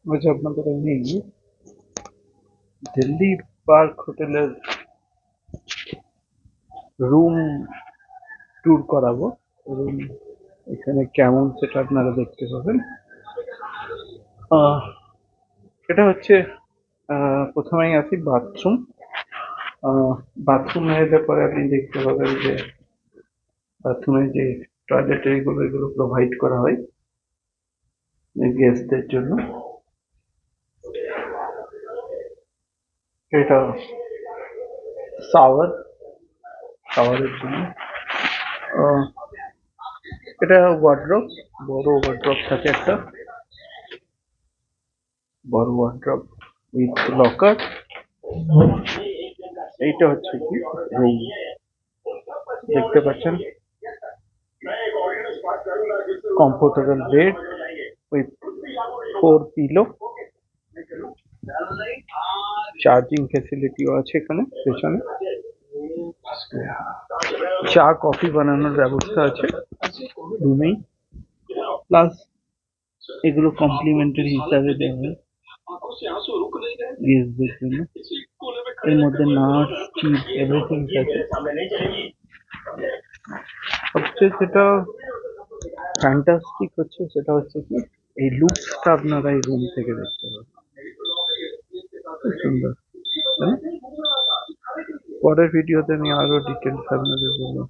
আচ্ছা, আপনাদের আমি দিল্লি পার্ক হোটেলের রুম ট্যুর করাবো। রুম এখানে কেমন সেটা আপনারা দেখতে পাবেন। আহ, এটা হচ্ছে প্রথমেই আসি বাথরুম। বাথরুমে এলে পরে আপনি দেখতে পাবেন যে বাথরুমে যে টয়লেটারি গুলো এগুলো প্রোভাইড করা হয় গেস্টদের জন্য। এটা শাওয়ার, শাওয়ারের জন্য। আহ, এটা ওয়ার্ড্রপ, বড় ওয়ার্ড্রপ থাকে একটা, বড় ওয়ার্ড্রপ উইথ লকার। এইটা হচ্ছে কি রুম, দেখতে পাচ্ছেন, comfortable bed with 4 pillow, charging ফেসিলিটিও আছে এখানে পেছনে, চা কফি বানানোর ব্যবস্থা আছে রুমেই, প্লাস এগুলো কমপ্লিমেন্টারি হিসাবে দেওয়া হয় গেস্টদের জন্য। এর মধ্যে নার্স, চিজ, এভরিথিং আছে। সবচেয়ে যেটা ফ্যান্টাস্টিক হচ্ছে সেটা হচ্ছে কি এই লুকসটা আপনারা এই রুম থেকে দেখতে পাবেন, খুব সুন্দর, তাই না? পরের ভিডিওতে আমি আরো ডিটেলস আপনাদের বলবো।